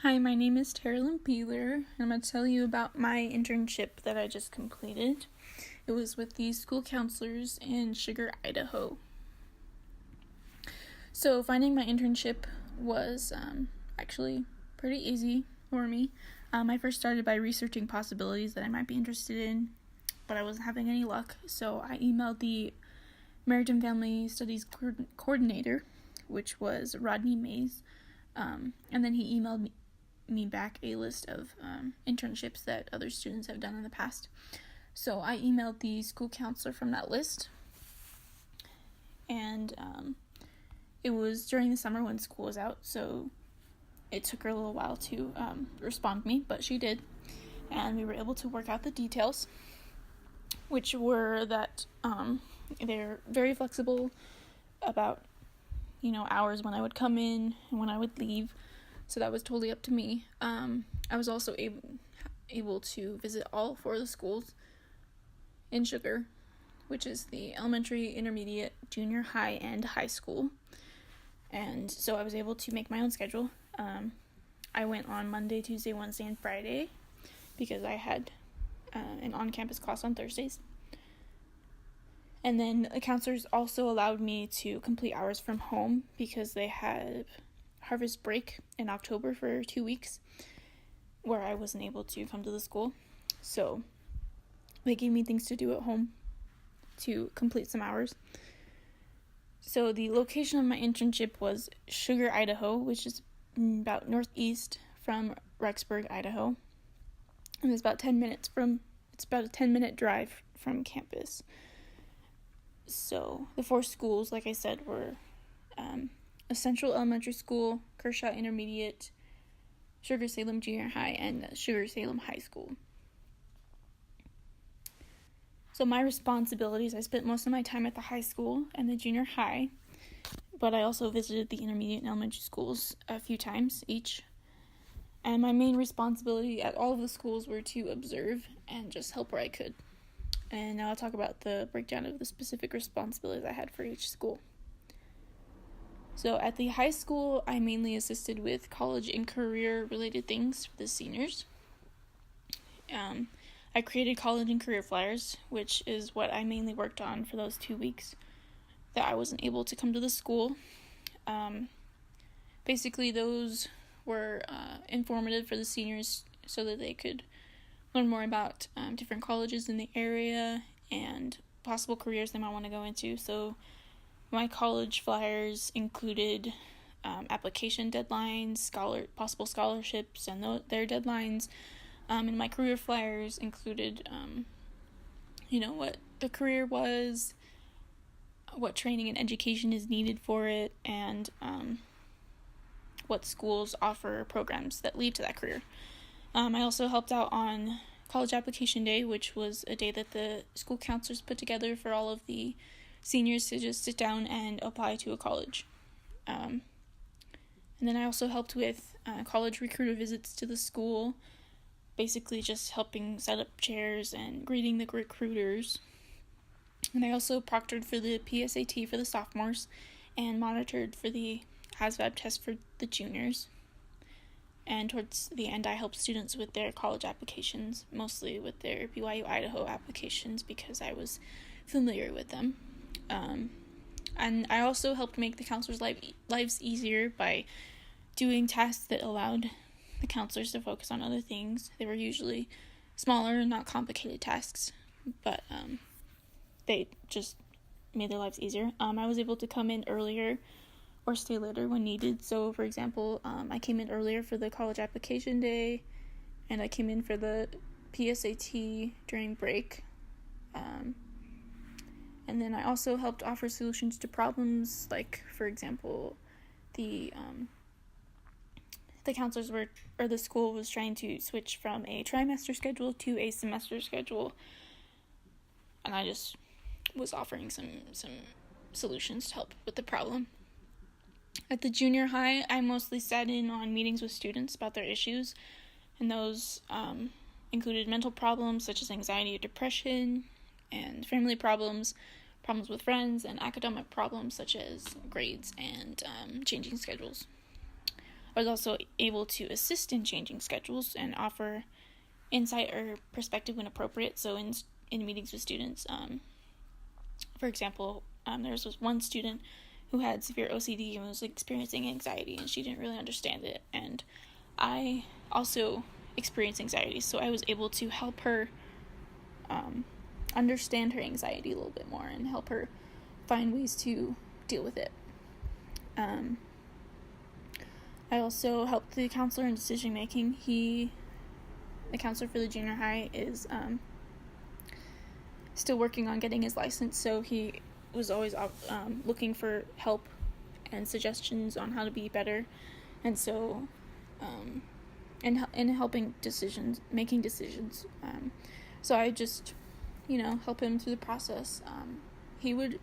Hi, my name is Terralyn Peeler, and I'm going to tell you about my internship that I just completed. It was with the school counselors in Sugar, Idaho. So finding my internship was actually pretty easy for me. I first started by researching possibilities that I might be interested in, but I wasn't having any luck, so I emailed the Maritime Family Studies coordinator, which was Rodney Mays, and then he emailed me back a list of internships that other students have done in the past. So I emailed the school counselor from that list, and it was during the summer when school was out, so it took her a little while to respond to me, but she did, and we were able to work out the details, which were that they're very flexible about hours when I would come in and when I would leave. So that was totally up to me. I was also able to visit all 4 of the schools in Sugar, which is the elementary, intermediate, junior high, and high school. And so I was able to make my own schedule. I went on Monday, Tuesday, Wednesday, and Friday because I had an on-campus class on Thursdays. And then the counselors also allowed me to complete hours from home because they had harvest break in October for 2 weeks where I wasn't able to come to the school. So they gave me things to do at home to complete some hours. So the location of my internship was Sugar, Idaho, which is about northeast from Rexburg, Idaho. And it's about a 10-minute drive from campus. So the 4 schools, like I said, were Central Elementary School, Kershaw Intermediate, Sugar Salem Junior High, and Sugar Salem High School. So my responsibilities, I spent most of my time at the high school and the junior high, but I also visited the intermediate and elementary schools a few times each. And my main responsibility at all of the schools were to observe and just help where I could. And now I'll talk about the breakdown of the specific responsibilities I had for each school. So at the high school, I mainly assisted with college and career-related things for the seniors. I created college and career flyers, which is what I mainly worked on for those 2 weeks that I wasn't able to come to the school. Basically, those were informative for the seniors so that they could learn more about different colleges in the area and possible careers they might want to go into. So my college flyers included application deadlines, possible scholarships, and their deadlines. And my career flyers included, what the career was, what training and education is needed for it, and what schools offer programs that lead to that career. I also helped out on College Application Day, which was a day that the school counselors put together for all of the seniors to just sit down and apply to a college. And then I also helped with college recruiter visits to the school, basically just helping set up chairs and greeting the recruiters. And I also proctored for the PSAT for the sophomores and monitored for the ASVAB test for the juniors. And towards the end, I helped students with their college applications, mostly with their BYU Idaho applications because I was familiar with them. And I also helped make the counselors' lives easier by doing tasks that allowed the counselors to focus on other things. They were usually smaller and not complicated tasks, but they just made their lives easier. I was able to come in earlier or stay later when needed. So, for example, I came in earlier for the college application day, and I came in for the PSAT during break. And then I also helped offer solutions to problems, like, for example, the counselors the school was trying to switch from a trimester schedule to a semester schedule, and I just was offering some solutions to help with the problem. At the junior high, I mostly sat in on meetings with students about their issues, and those included mental problems such as anxiety or depression, and family problems with friends, and academic problems such as grades and changing schedules. I was also able to assist in changing schedules and offer insight or perspective when appropriate. So in meetings with students, for example, there was one student who had severe OCD and was experiencing anxiety, and she didn't really understand it. And I also experienced anxiety, so I was able to help her understand her anxiety a little bit more and help her find ways to deal with it. I also helped the counselor in decision making. The counselor for the junior high, is still working on getting his license, so he was always looking for help and suggestions on how to be better, and so in helping making decisions. So I just help him through the process. He would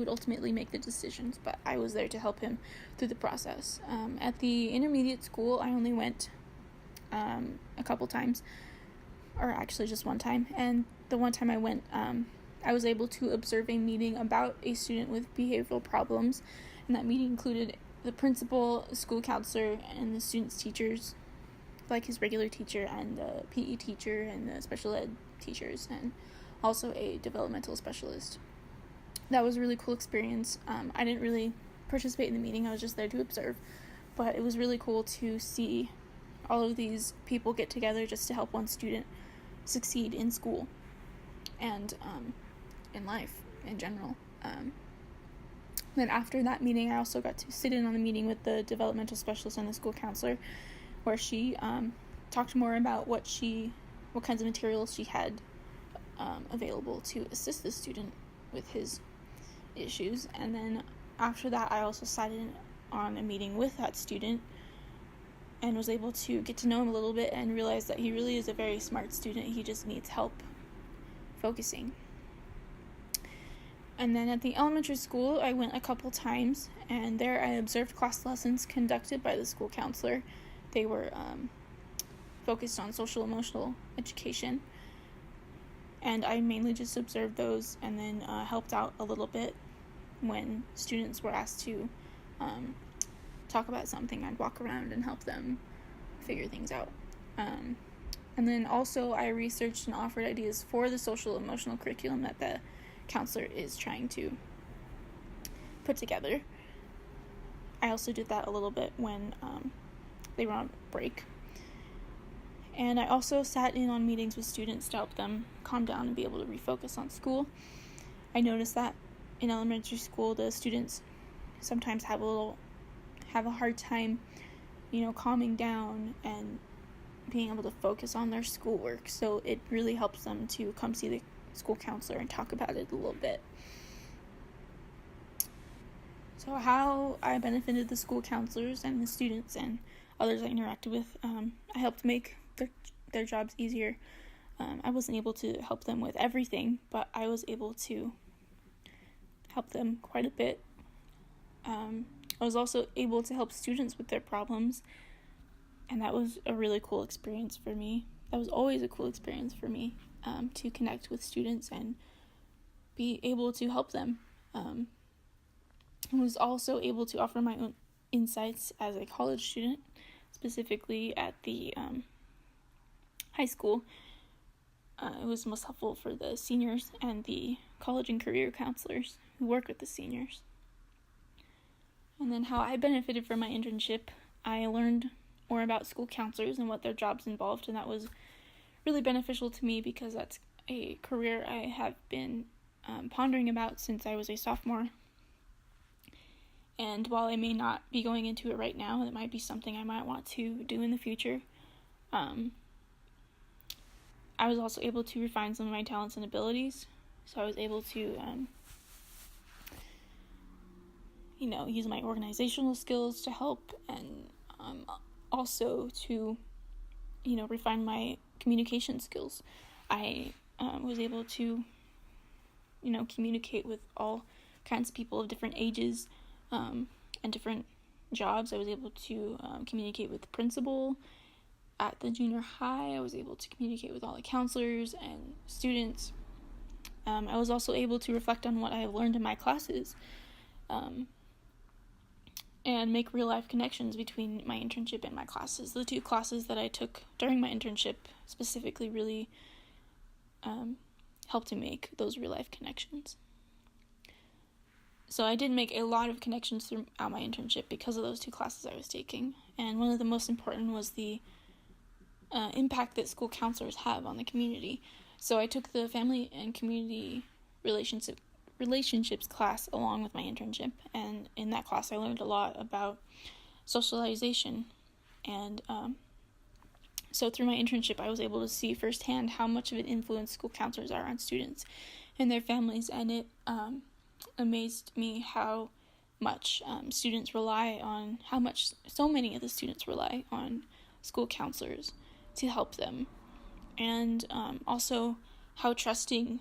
ultimately make the decisions, but I was there to help him through the process. At the intermediate school, I only went a couple times, or actually just one time, and the one time I went, I was able to observe a meeting about a student with behavioral problems, and that meeting included the principal, the school counselor, and the student's teachers, like his regular teacher and the PE teacher and the special ed teachers, and also a developmental specialist. That was a really cool experience. I didn't really participate in the meeting, I was just there to observe, but it was really cool to see all of these people get together just to help one student succeed in school and in life in general. Then after that meeting, I also got to sit in on the meeting with the developmental specialist and the school counselor, where she talked more about what kinds of materials she had available to assist the student with his issues. And then after that, I also sat in on a meeting with that student and was able to get to know him a little bit and realize that he really is a very smart student. He just needs help focusing. And then at the elementary school, I went a couple times, and there I observed class lessons conducted by the school counselor. They were focused on social emotional education, and I mainly just observed those and then helped out a little bit when students were asked to talk about something. I'd walk around and help them figure things out. And then also I researched and offered ideas for the social emotional curriculum that the counselor is trying to put together. I also did that a little bit when they were on break. And I also sat in on meetings with students to help them calm down and be able to refocus on school. I noticed that in elementary school, the students sometimes have a hard time, calming down and being able to focus on their schoolwork. So it really helps them to come see the school counselor and talk about it a little bit. So how I benefited the school counselors and the students and others I interacted with, I helped make their jobs easier. I wasn't able to help them with everything, but I was able to help them quite a bit. I was also able to help students with their problems, and that was a really cool experience for me. That was always a cool experience for me, to connect with students and be able to help them. I was also able to offer my own insights as a college student, specifically at the high school. It was most helpful for the seniors and the college and career counselors who work with the seniors. And then how I benefited from my internship, I learned more about school counselors and what their jobs involved, and that was really beneficial to me because that's a career I have been pondering about since I was a sophomore. And while I may not be going into it right now, it might be something I might want to do in the future. I was also able to refine some of my talents and abilities. So I was able to, use my organizational skills to help, and also to, refine my communication skills. I was able to, communicate with all kinds of people of different ages and different jobs. I was able to communicate with the principal at the junior high. I was able to communicate with all the counselors and students. I was also able to reflect on what I have learned in my classes. and make real-life connections between my internship and my classes. The 2 classes that I took during my internship specifically really helped to make those real-life connections. So I did make a lot of connections throughout my internship because of those 2 classes I was taking, and one of the most important was the impact that school counselors have on the community. So I took the family and community relationships class along with my internship, and in that class I learned a lot about socialization, and so through my internship I was able to see firsthand how much of an influence school counselors are on students and their families, and it amazed me how much students rely on, so many of the students rely on school counselors to help them, and also how trusting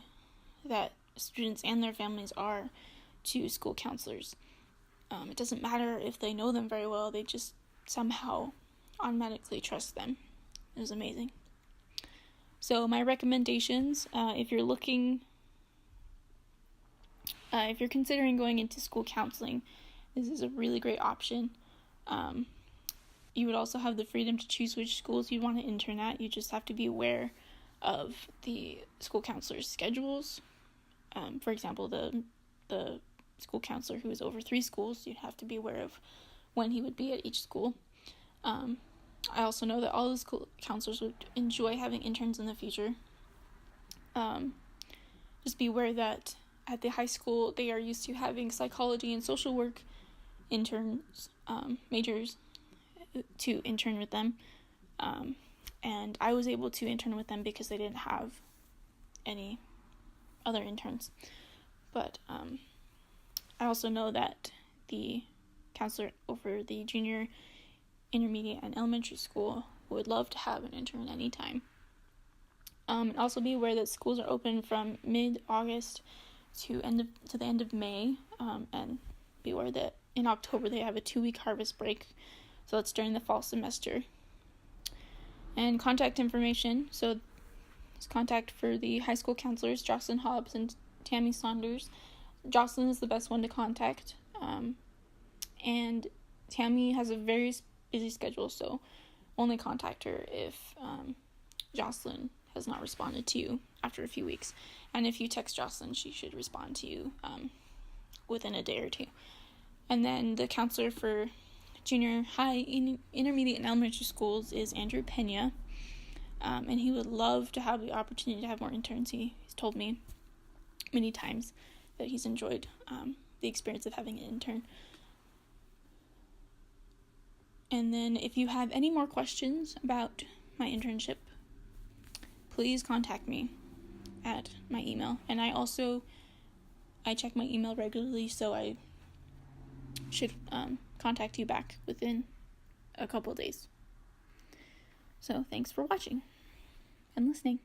that students and their families are to school counselors. It doesn't matter if they know them very well, they just somehow automatically trust them. It was amazing. So my recommendations, if you're considering going into school counseling, this is a really great option. You would also have the freedom to choose which schools you want to intern at. You just have to be aware of the school counselor's schedules. For example, the school counselor who is over 3 schools, you'd have to be aware of when he would be at each school. I also know that all the school counselors would enjoy having interns in the future. Just be aware that at the high school, they are used to having psychology and social work interns, majors, to intern with them. And I was able to intern with them because they didn't have any other interns. But I also know that the counselor over the junior, intermediate, and elementary school would love to have an intern anytime. And also be aware that schools are open from mid-August to the end of May, and be aware that in October they have a 2-week harvest break, so that's during the fall semester. And contact information, so it's contact for the high school counselors, Jocelyn Hobbs and Tammy Saunders. Jocelyn is the best one to contact, and Tammy has a very busy schedule, so only contact her if Jocelyn has not responded to you after a few weeks. And if you text Jocelyn, she should respond to you within a day or 2. And then the counselor for junior high, intermediate, and elementary schools is Andrew Pena, and he would love to have the opportunity to have more interns. He's told me many times that he's enjoyed the experience of having an intern. And then if you have any more questions about my internship, please contact me at my email. And I check my email regularly, so I should contact you back within a couple days. So thanks for watching and listening.